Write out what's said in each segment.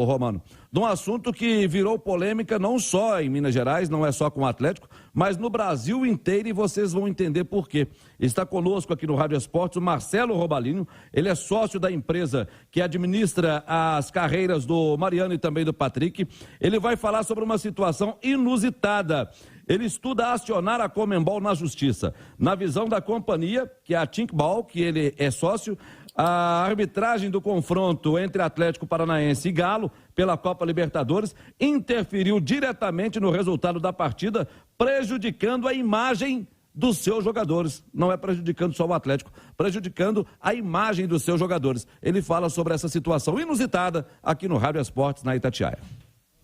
ô Romano, de um assunto que virou polêmica não só em Minas Gerais, não é só com o Atlético, mas no Brasil inteiro, e vocês vão entender por quê. Está conosco aqui no Rádio Esportes o Marcelo Robalinho, ele é sócio da empresa que administra as carreiras do Mariano e também do Patrick. Ele vai falar sobre uma situação inusitada. Ele estuda acionar a Conmebol na justiça. Na visão da companhia, que é a Thinkball, que ele é sócio, a arbitragem do confronto entre Atlético Paranaense e Galo pela Copa Libertadores interferiu diretamente no resultado da partida, prejudicando a imagem dos seus jogadores. Não é prejudicando só o Atlético, prejudicando a imagem dos seus jogadores. Ele fala sobre essa situação inusitada aqui no Rádio Esportes, na Itatiaia.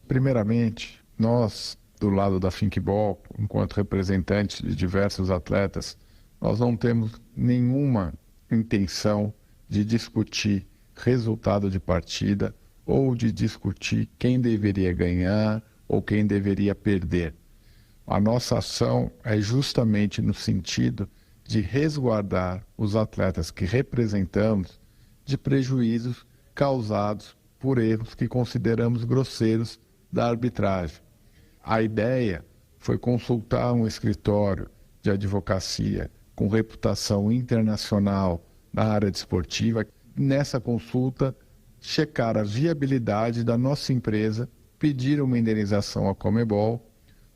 Primeiramente, nós, do lado da Thinkball, enquanto representantes de diversos atletas, nós não temos nenhuma intenção de discutir resultado de partida ou de discutir quem deveria ganhar ou quem deveria perder. A nossa ação é justamente no sentido de resguardar os atletas que representamos de prejuízos causados por erros que consideramos grosseiros da arbitragem. A ideia foi consultar um escritório de advocacia com reputação internacional na área desportiva. Nessa consulta, checar a viabilidade da nossa empresa, pedir uma indenização à Conmebol,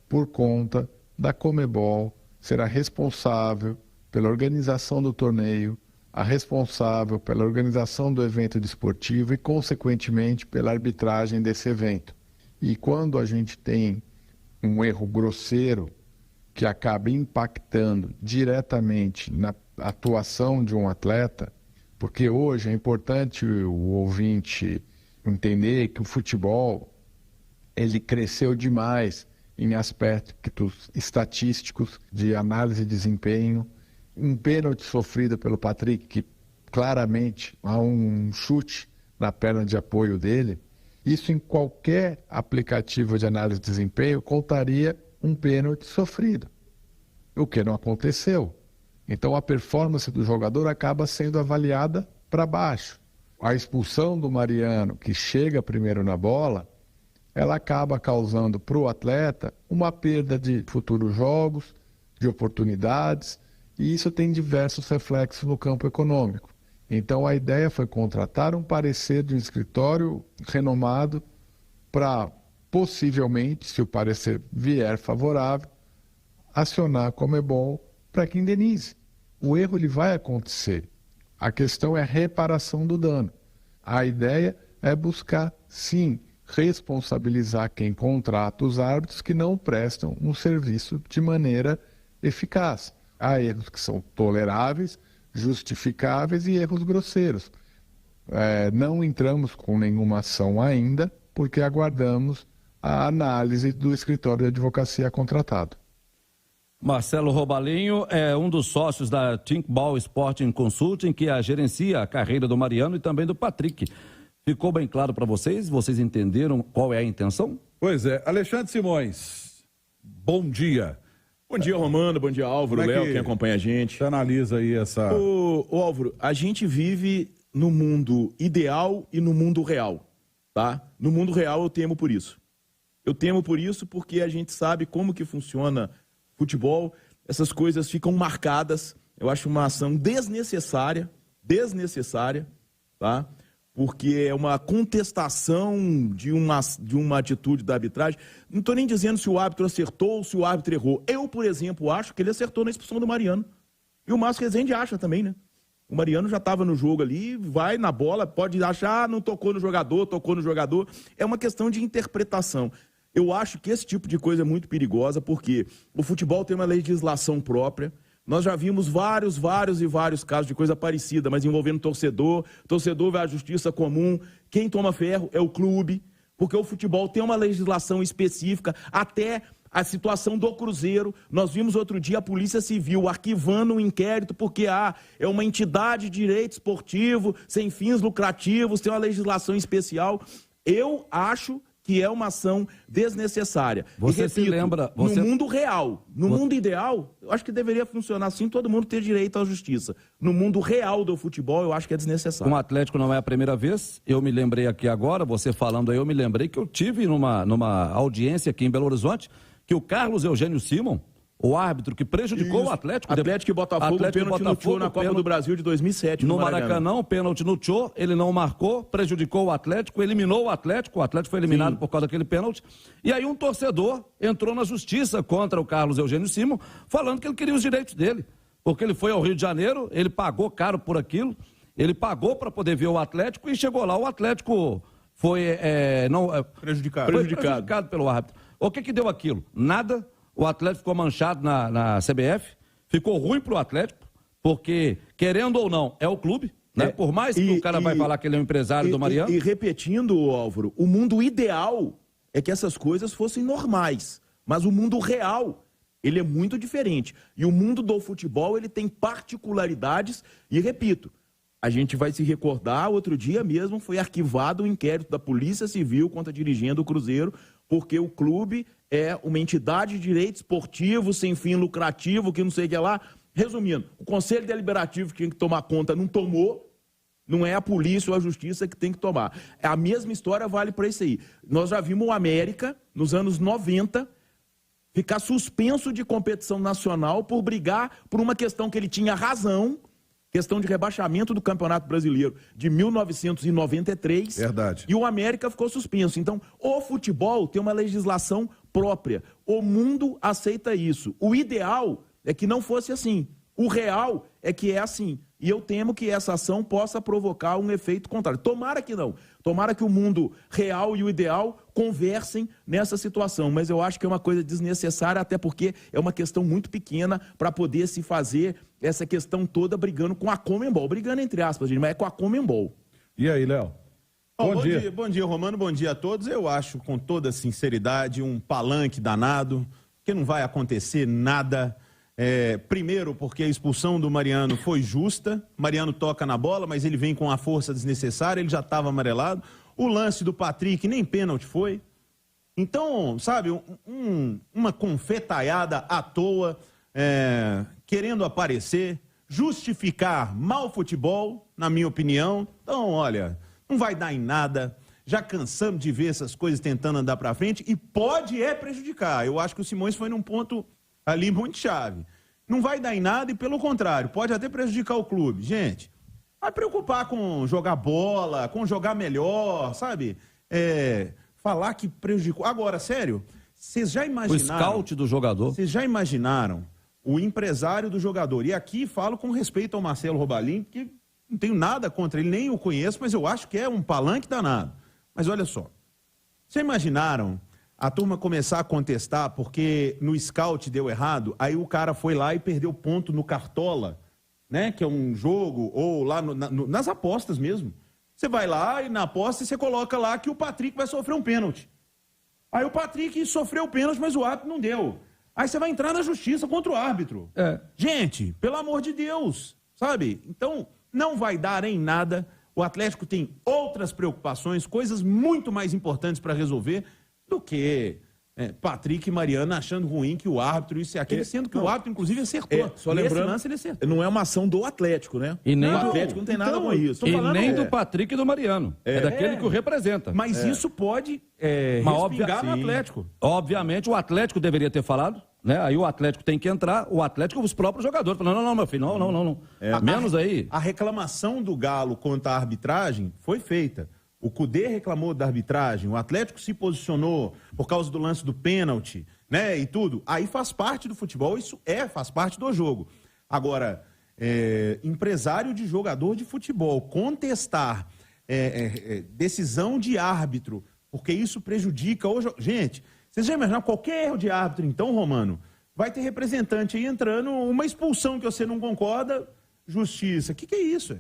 por conta da Conmebol ser a responsável pela organização do torneio, a responsável pela organização do evento desportivo e, consequentemente, pela arbitragem desse evento. E quando a gente tem um erro grosseiro que acaba impactando diretamente na atuação de um atleta, porque hoje é importante o ouvinte entender que o futebol ele cresceu demais em aspectos estatísticos de análise de desempenho. Um pênalti sofrido pelo Patrick, que claramente há um chute na perna de apoio dele, isso em qualquer aplicativo de análise de desempenho contaria um pênalti sofrido, o que não aconteceu. Então a performance do jogador acaba sendo avaliada para baixo. A expulsão do Mariano, que chega primeiro na bola, ela acaba causando para o atleta uma perda de futuros jogos, de oportunidades, e isso tem diversos reflexos no campo econômico. Então a ideia foi contratar um parecer de um escritório renomado para, possivelmente, se o parecer vier favorável, acionar a Conmebol para que indenize. O erro ele vai acontecer. A questão é a reparação do dano. A ideia é buscar, sim, responsabilizar quem contrata os árbitros que não prestam um serviço de maneira eficaz. Há erros que são toleráveis, justificáveis e erros grosseiros. Não entramos com nenhuma ação ainda, porque aguardamos a análise do escritório de advocacia contratado. Marcelo Robalinho é um dos sócios da Thinkball Sporting Consulting, que gerencia a carreira do Mariano e também do Patrick. Ficou bem claro para vocês? Vocês entenderam qual é a intenção? Pois é. Alexandre Simões, bom dia. Bom dia, Romano. Bom dia, Álvaro, Léo, quem acompanha a gente. Você analisa aí essa... Ô, Álvaro, a gente vive no mundo ideal e no mundo real, tá? No mundo real eu temo por isso. Eu temo por isso porque a gente sabe como que funciona futebol, essas coisas ficam marcadas. Eu acho uma ação desnecessária, tá? Porque é uma contestação de uma atitude da arbitragem. Não estou nem dizendo se o árbitro acertou ou se o árbitro errou. Eu, por exemplo, acho que ele acertou na expulsão do Mariano. E o Márcio Rezende acha também, né? O Mariano já estava no jogo ali, vai na bola, pode achar, não tocou no jogador, tocou no jogador. É uma questão de interpretação. Eu acho que esse tipo de coisa é muito perigosa, porque o futebol tem uma legislação própria. Nós já vimos vários casos de coisa parecida, mas envolvendo torcedor vai à justiça comum. Quem toma ferro é o clube, porque o futebol tem uma legislação específica, até a situação do Cruzeiro. Nós vimos outro dia a Polícia Civil arquivando um inquérito porque é uma entidade de direito esportivo, sem fins lucrativos, tem uma legislação especial. Eu acho que é uma ação desnecessária. Você se lembra... No mundo real, no mundo ideal, eu acho que deveria funcionar assim, todo mundo ter direito à justiça. No mundo real do futebol, eu acho que é desnecessário. Com o Atlético não é a primeira vez, eu me lembrei aqui agora, você falando aí, eu me lembrei que eu tive numa audiência aqui em Belo Horizonte, que o Carlos Eugênio Simon, o árbitro que prejudicou o Atlético... Atlético e Botafogo, pênalti no Tchô na Copa do Brasil de 2007. No Maracanã, pênalti no Tchô, ele não marcou, prejudicou o Atlético, eliminou o Atlético foi eliminado por causa daquele pênalti. E aí um torcedor entrou na justiça contra o Carlos Eugênio Simon, falando que ele queria os direitos dele. Porque ele foi ao Rio de Janeiro, ele pagou caro por aquilo, ele pagou para poder ver o Atlético e chegou lá, o Atlético foi prejudicado pelo árbitro. O que deu aquilo? Nada. O Atlético ficou manchado na CBF, ficou ruim para o Atlético, porque, querendo ou não, é o clube, né? Por mais que o cara vai falar que ele é um empresário do Mariano. E repetindo, Álvaro, o mundo ideal é que essas coisas fossem normais, mas o mundo real, ele é muito diferente. E o mundo do futebol, ele tem particularidades, e repito, a gente vai se recordar, outro dia mesmo foi arquivado o inquérito da Polícia Civil contra dirigente do Cruzeiro, porque o clube é uma entidade de direito esportivo, sem fim lucrativo, que não sei o que lá. Resumindo, o Conselho Deliberativo que tinha que tomar conta não tomou, não é a polícia ou a justiça que tem que tomar. A mesma história vale para isso aí. Nós já vimos o América, nos anos 90, ficar suspenso de competição nacional por brigar por uma questão que ele tinha razão, questão de rebaixamento do Campeonato Brasileiro de 1993. Verdade. E o América ficou suspenso. Então, o futebol tem uma legislação própria. O mundo aceita isso. O ideal é que não fosse assim. O real é que é assim. E eu temo que essa ação possa provocar um efeito contrário. Tomara que não. Tomara que o mundo real e o ideal conversem nessa situação. Mas eu acho que é uma coisa desnecessária, até porque é uma questão muito pequena para poder se fazer essa questão toda brigando com a Conmebol. Brigando entre aspas, gente, mas é com a Conmebol. E aí, Léo? Bom dia. Bom dia, Romano. Bom dia a todos. Eu acho, com toda sinceridade, um palanque danado, que não vai acontecer nada. Primeiro, porque a expulsão do Mariano foi justa. Mariano toca na bola, mas ele vem com a força desnecessária, ele já estava amarelado. O lance do Patrick nem pênalti foi. Então, sabe, uma confetaiada à toa, querendo aparecer, justificar mau futebol, na minha opinião. Então, olha, não vai dar em nada. Já cansamos de ver essas coisas tentando andar para frente e pode prejudicar. Eu acho que o Simões foi num ponto ali muito chave. Não vai dar em nada e, pelo contrário, pode até prejudicar o clube. Gente, vai preocupar com jogar bola, com jogar melhor, sabe? Falar que prejudicou. Agora, sério, vocês já imaginaram... O scout do jogador. Vocês já imaginaram o empresário do jogador? E aqui falo com respeito ao Marcelo Robalim, que não tenho nada contra ele, nem o conheço, mas eu acho que é um palanque danado. Mas olha só, vocês imaginaram a turma começar a contestar porque no scout deu errado, aí o cara foi lá e perdeu ponto no Cartola, né? Que é um jogo, ou lá nas apostas mesmo. Você vai lá e na aposta você coloca lá que o Patrick vai sofrer um pênalti. Aí o Patrick sofreu o pênalti, mas o árbitro não deu. Aí você vai entrar na justiça contra o árbitro. Gente, pelo amor de Deus, sabe? Então, não vai dar em nada. O Atlético tem outras preocupações, coisas muito mais importantes para resolver do que Patrick e Mariano achando ruim que o árbitro, isso e aquilo, sendo que o árbitro, inclusive, acertou. Só lembrando, lance, ele acertou. Não é uma ação do Atlético, né? E nem o Atlético não tem nada com isso. E nem do Patrick e do Mariano. É daquele que o representa. Mas isso pode respingar no Atlético. Obviamente, o Atlético deveria ter falado, né? Aí o Atlético tem que entrar, o Atlético, os próprios jogadores, falando, não, meu filho, não. Menos aí. A reclamação do Galo quanto à arbitragem foi feita. O Cudê reclamou da arbitragem, o Atlético se posicionou por causa do lance do pênalti, né, e tudo. Aí faz parte do futebol, isso faz parte do jogo. Agora, empresário de jogador de futebol, contestar decisão de árbitro, porque isso prejudica o jogo. Gente, vocês já imaginaram qualquer erro de árbitro, então, Romano, vai ter representante aí entrando, uma expulsão que você não concorda, justiça. O que é isso?